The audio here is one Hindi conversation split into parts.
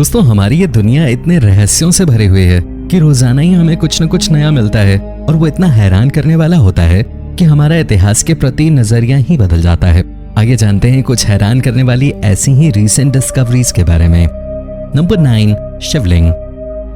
दोस्तों, हमारी ये दुनिया इतने रहस्यों से भरी हुई है कि रोजाना ही हमें कुछ न कुछ नया मिलता है और वो इतना हैरान करने वाला होता है कि हमारा इतिहास के प्रति नजरिया ही बदल जाता है। आगे जानते हैं कुछ हैरान करने वाली ऐसी ही रीसेंट डिस्कवरीज के बारे में। नंबर 9, शिवलिंग।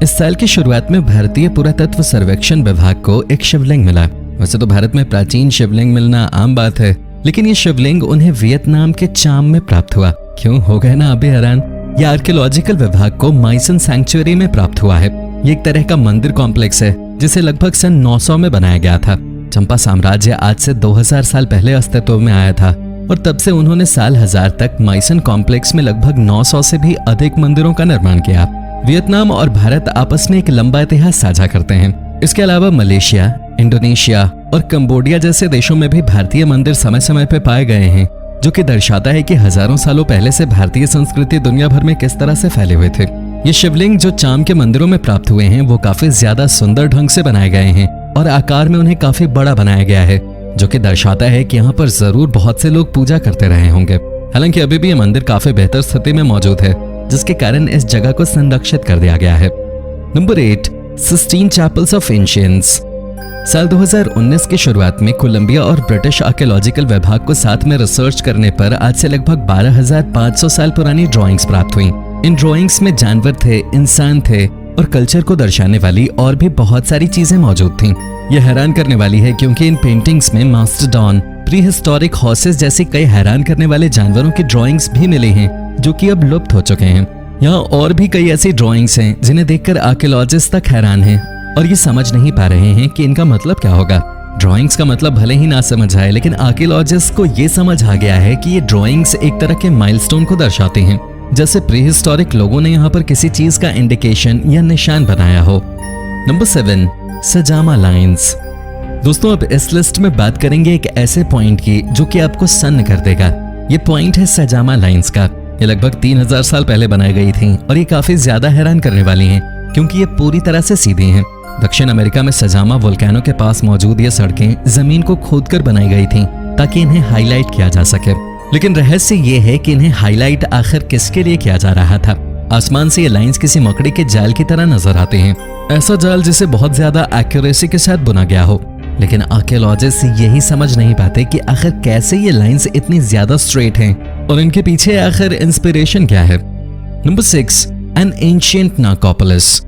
इस साल की शुरुआत में भारतीय पुरातत्व सर्वेक्षण विभाग को एक शिवलिंग मिला। वैसे तो भारत में प्राचीन शिवलिंग मिलना आम बात है, लेकिन ये शिवलिंग उन्हें वियतनाम के चाम में प्राप्त हुआ। क्यों हो गए ना अभी हैरान? यह आर्कियोलॉजिकल विभाग को माइसन सैंक्चुअरी में प्राप्त हुआ है। ये एक तरह का मंदिर कॉम्प्लेक्स है जिसे लगभग सन 900 में बनाया गया था। चंपा साम्राज्य आज से 2000 साल पहले अस्तित्व में आया था और तब से उन्होंने साल 1000 तक माइसन कॉम्प्लेक्स में लगभग 900 से भी अधिक मंदिरों का निर्माण किया। वियतनाम और भारत आपस में एक लंबा इतिहास साझा करते हैं। इसके अलावा मलेशिया, इंडोनेशिया और कंबोडिया जैसे देशों में भी भारतीय मंदिर समय समय पर पाए गए हैं, जो कि दर्शाता है कि हजारों सालों पहले से भारतीय संस्कृति दुनिया भर में किस तरह से फैले हुए थे। ये शिवलिंग जो चाम के मंदिरों में प्राप्त हुए हैं वो काफी ज्यादा सुंदर ढंग से बनाए गए हैं और आकार में उन्हें काफी बड़ा बनाया गया है, जो कि दर्शाता है कि यहाँ पर जरूर बहुत से लोग पूजा करते रहे होंगे। हालांकि अभी भी ये मंदिर काफी बेहतर स्थिति में मौजूद है, जिसके कारण इस जगह को संरक्षित कर दिया गया है। Number 8, Sistine chapels of ancients. साल 2019 की शुरुआत में कोलंबिया और ब्रिटिश आर्कियोलॉजिकल विभाग को साथ में रिसर्च करने पर आज से लगभग 12,500 साल पुरानी ड्राइंग्स प्राप्त हुई। इन ड्राइंग्स में जानवर थे, इंसान थे और कल्चर को दर्शाने वाली और भी बहुत सारी चीजें मौजूद थीं। यह हैरान करने वाली है क्योंकि इन पेंटिंग्स में मास्टरडॉन, प्री हिस्टोरिक हॉर्सेस जैसी कई हैरान करने वाले जानवरों की ड्राइंग्स भी मिली हैं, जो कि अब लुप्त हो चुके हैं। यहाँ और भी कई ऐसी ड्राइंग्स हैं जिन्हें देखकर आर्कियोलॉजिस्ट तक हैरान हैं और ये समझ नहीं पा रहे हैं कि इनका मतलब क्या होगा। ड्राइंग्स का मतलब भले ही ना समझ आए, लेकिन आर्कियोलॉजिस्ट को ये समझ आ गया है कि ये ड्राइंग्स एक तरह के माइलस्टोन को दर्शाते हैं, जैसे प्री हिस्टोरिक लोगों ने यहाँ पर किसी चीज का इंडिकेशन या निशान बनाया हो। Number 7, Sajama lines. दोस्तों, अब इस लिस्ट में बात करेंगे एक ऐसे पॉइंट की जो कि आपको सन्न कर देगा। ये पॉइंट है सजामा लाइन्स का। ये लगभग 3000 साल पहले बनाई गई थी और ये काफी ज्यादा हैरान करने वाली हैं क्योंकि ये पूरी तरह से सीधी हैं। दक्षिण अमेरिका में सजामा वोल्केनो के पास मौजूद ये सड़कें जमीन को खोदकर बनाई गई थीं ताकि इन्हें हाईलाइट किया जा सके। लेकिन रहस्य ये है कि इन्हें हाईलाइट आखिर किसके लिए किया जा रहा था। आसमान से ये लाइंस किसी मकड़ी के जाल की तरह नजर आते हैं, ऐसा जाल जिसे बहुत ज्यादा एक्यूरेसी के साथ बुना गया हो। लेकिन आर्कियोलॉजिस्ट यही समझ नहीं पाते कि आखिर कैसे ये लाइंस इतनी ज्यादा स्ट्रेट हैं और इनके पीछे आखिर इंस्पिरेशन क्या है। Number 6, an ancient necropolis.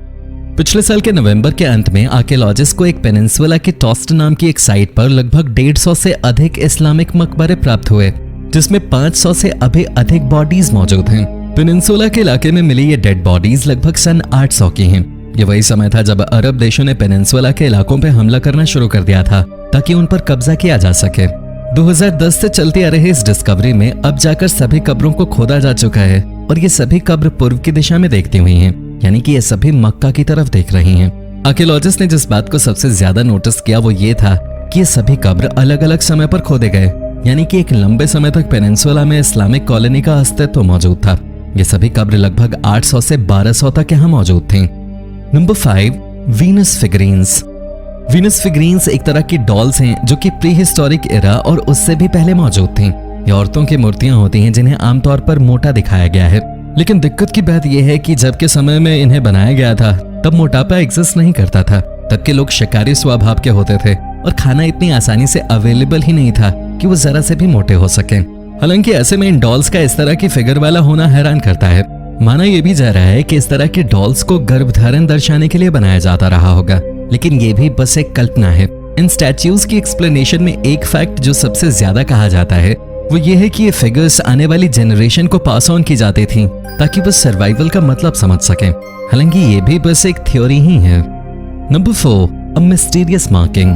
पिछले साल के नवंबर के अंत में आर्कियोलॉजिस्ट को एक पेनिनसुला के टॉस्ट नाम की एक साइट पर लगभग 150 से अधिक इस्लामिक मकबरे प्राप्त हुए, जिसमें 500 से अभी अधिक बॉडीज मौजूद हैं। पेनिनसुला के इलाके में मिली ये डेड बॉडीज लगभग सन 800 की हैं। ये वही समय था जब अरब देशों ने पेनिनसुला के इलाकों पर हमला करना शुरू कर दिया था ताकि उन पर कब्जा किया जा सके। 2010 से चलती आ रही इस डिस्कवरी में अब जाकर सभी कब्रों को खोदा जा चुका है और ये सभी कब्र पूर्व की दिशा में देखती हुई हैं, यानी कि ये सभी मक्का की तरफ देख रही हैं। आर्कियोलॉजिस्ट ने जिस बात को सबसे ज्यादा नोटिस किया वो ये था कि ये सभी कब्र अलग अलग समय पर खोदे गए, यानी कि एक लंबे समय तक पेनिनसुला में इस्लामिक कॉलोनी का अस्तित्व मौजूद था। ये सभी कब्र लगभग 800 से 1200 तक यहाँ मौजूद थी। Number 5, Venus figurines. Venus figurines एक तरह की डॉल्स हैं जो कि प्री हिस्टोरिक एरा और उससे भी पहले मौजूद थीं। ये औरतों की मूर्तियां होती हैं जिन्हें आमतौर पर मोटा दिखाया गया है, लेकिन दिक्कत की बात यह है कि जब के समय में इन्हें बनाया गया था तब मोटापा एग्जिस्ट नहीं करता था। तब के लोग शिकारी स्वभाव के होते थे और खाना इतनी आसानी से अवेलेबल ही नहीं था कि वो जरा से भी मोटे हो सके। हालांकि ऐसे में इन डॉल्स का इस तरह की फिगर वाला होना हैरान करता है। माना यह भी जा रहा है कि इस तरह के डॉल्स को गर्भधारण दर्शाने के लिए बनाया जाता रहा होगा, लेकिन ये भी बस एक कल्पना है। इन स्टैच्यूज की एक्सप्लेनेशन में एक फैक्ट जो सबसे ज्यादा कहा जाता है वो ये है कि ये फिगर्स आने वाली जनरेशन को पास ऑन की जाती थी ताकि वो सर्वाइवल का मतलब समझ सके। हालांकि ये भी बस एक थ्योरी ही है। नंबर 4, अ मिस्टीरियस मार्किंग।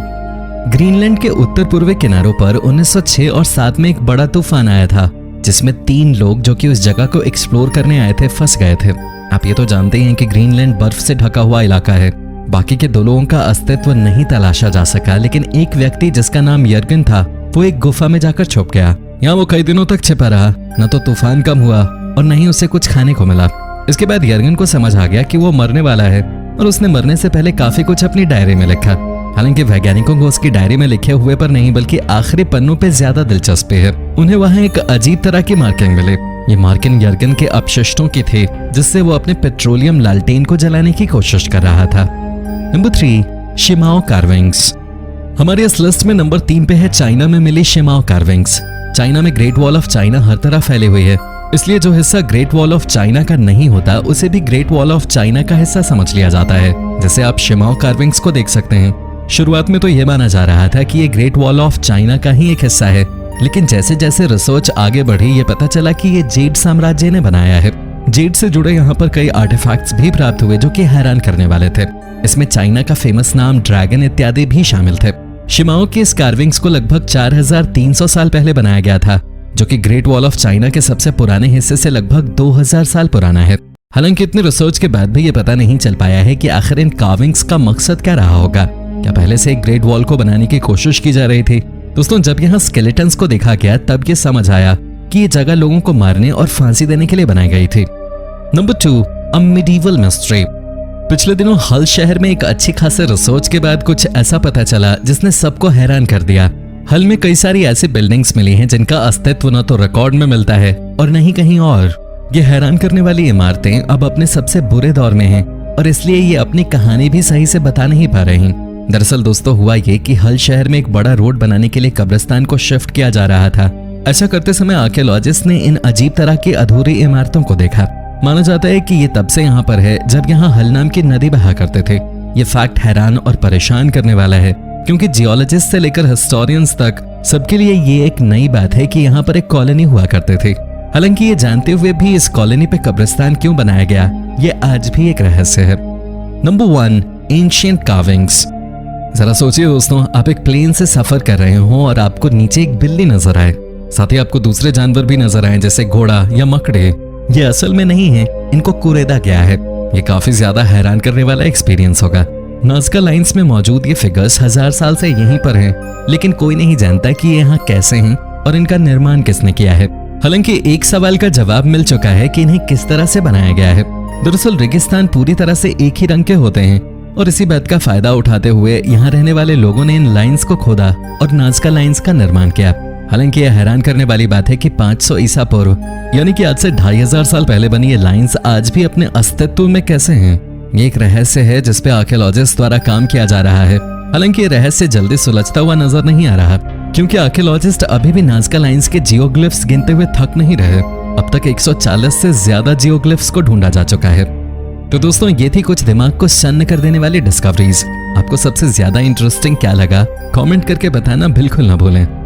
ग्रीनलैंड के उत्तर पूर्वी किनारों पर 1906 और 7 में एक बड़ा तूफान आया था जिसमें 3 लोग जो कि उस जगह को एक्सप्लोर करने आए थे फंस गए थे। आप ये तो जानते हैं कि ग्रीनलैंड बर्फ से ढका हुआ इलाका है। बाकी के 2 लोगों का अस्तित्व नहीं तलाशा जा सका, लेकिन एक व्यक्ति जिसका नाम यर्गन था वो एक गुफा में जाकर छुप गया। यहाँ वो कई दिनों तक छिपा रहा। न तो तूफान कम हुआ और न ही उसे कुछ खाने को मिला। इसके बाद यर्गन को समझ आ गया कि वो मरने वाला है और उसने मरने से पहले काफी कुछ अपनी डायरी में लिखा। हालांकि वैज्ञानिकों को उसकी डायरी में लिखे हुए पर नहीं बल्कि आखिरी पन्नों पे ज्यादा दिलचस्पी है। उन्हें वहाँ एक अजीब तरह की मार्किंग मिली। ये मार्किन यर्गन के अपशिष्टों के थे जिससे वो अपने पेट्रोलियम लालटेन को जलाने की कोशिश कर रहा था। Number 3, Shimao carvings. हमारे इस लिस्ट में नंबर 3 पे है चाइना में मिली शिमाओ कार्विंग्स। चाइना में ग्रेट वॉल ऑफ चाइना हर तरफ फैली हुई है, इसलिए जो हिस्सा ग्रेट वॉल ऑफ चाइना का नहीं होता उसे भी ग्रेट वॉल ऑफ चाइना का हिस्सा समझ लिया जाता है। जैसे आप शिमाओ कार्विंग्स को देख सकते हैं। शुरुआत में तो यह माना जा रहा था कि ये ग्रेट वॉल ऑफ चाइना का ही एक हिस्सा है, लेकिन जैसे जैसे रिसर्च आगे बढ़ी ये पता चला कि ये जेड साम्राज्य ने बनाया है। जेड से जुड़े यहाँ पर कई आर्टिफैक्ट्स भी प्राप्त हुए जो कि हैरान करने वाले थे। इसमें चाइना का फेमस नाम ड्रैगन इत्यादि भी शामिल थे। शिमाओ के इस कार्विंग्स को लगभग 4300 साल पहले बनाया गया था, जो कि ग्रेट वॉल ऑफ चाइना के सबसे पुराने हिस्से से लगभग 2000 साल पुराना है। हालांकि इतने रिसर्च के बाद भी ये पता नहीं चल पाया है कि आखिर इन कार्विंग्स का मकसद क्या रहा होगा। क्या पहले से एक ग्रेट वॉल को बनाने की कोशिश की जा रही थी? दोस्तों, जब यहाँ स्केलेटन्स को देखा गया तब ये समझ आया कि ये जगह लोगों को मारने और फांसी देने के लिए बनाई गई थी। नंबर 2, अ मिडीवल मिस्ट्री। पिछले दिनों हल शहर में एक अच्छी खासे रिसर्च के बाद कुछ ऐसा पता चला जिसने सबको हैरान कर दिया। हल में कई सारी ऐसी बिल्डिंग्स मिली हैं जिनका अस्तित्व न तो रिकॉर्ड में मिलता है और न ही कहीं और। ये हैरान करने वाली इमारतें अब अपने सबसे बुरे दौर में हैं और इसलिए ये अपनी कहानी भी सही से बता नहीं पा रही। दरअसल दोस्तों हुआ ये कि हल शहर में एक बड़ा रोड बनाने के लिए कब्रिस्तान को शिफ्ट किया जा रहा था। ऐसा करते समय आर्कियोलॉजिस्ट ने इन अजीब तरह की अधूरी इमारतों को देखा। माना जाता है कि ये तब से यहाँ पर है जब यहाँ हल नाम की नदी बहा करते थे। ये फैक्ट हैरान और परेशान करने वाला है, क्योंकि जियोलॉजिस्ट से लेकर हिस्टोरियंस तक सबके लिए ये एक नई बात है कि यहाँ पर एक कॉलोनी हुआ करते थे। हालांकि ये जानते हुए भी इस कॉलोनी पे कब्रिस्तान क्यों बनाया गया, ये आज भी एक रहस्य है। Number 1, ancient carvings. जरा सोचिए दोस्तों, आप एक प्लेन से सफर कर रहे हो और आपको नीचे एक बिल्ली नजर आए, साथ ही आपको दूसरे जानवर भी नजर आए जैसे घोड़ा या मकड़े। ये असल में नहीं है, इनको कुरेदा गया है। ये काफी ज्यादा हैरान करने वाला एक्सपीरियंस होगा। नाज़का लाइंस में मौजूद ये फिगर्स 1000 साल से यहीं पर हैं, लेकिन कोई नहीं जानता कि ये यहाँ कैसे हैं और इनका निर्माण किसने किया है। हालांकि एक सवाल का जवाब मिल चुका है कि इन्हें किस तरह से बनाया गया है। दरअसल रेगिस्तान पूरी तरह से एक ही रंग के होते हैं और इसी बात का फायदा उठाते हुए यहाँ रहने वाले लोगों ने इन लाइंस को खोदा और नाज़का लाइंस का निर्माण किया। हालांकि यह हैरान करने वाली बात है कि 500 ईसा पूर्व यानी कि आज से 2500 साल पहले बनी ये लाइंस आज भी अपने अस्तित्व में कैसे हैं? ये एक रहस्य है जिस पे आर्कियोलॉजिस्ट द्वारा काम किया जा रहा है। हालांकि ये रहस्य जल्दी सुलझता हुआ नजर नहीं आ रहा, क्योंकि आर्कियोलॉजिस्ट अभी भी नाज़का लाइंस के जियोग्लिफ्स गिनते हुए थक नहीं रहे। अब तक 140 से ज्यादा जियोग्लिफ्स को ढूंढा जा चुका है। तो दोस्तों ये थी कुछ दिमाग को सन्न कर देने वाली डिस्कवरीज। आपको सबसे ज्यादा इंटरेस्टिंग क्या लगा, कमेंट करके बताना बिल्कुल ना भूलें।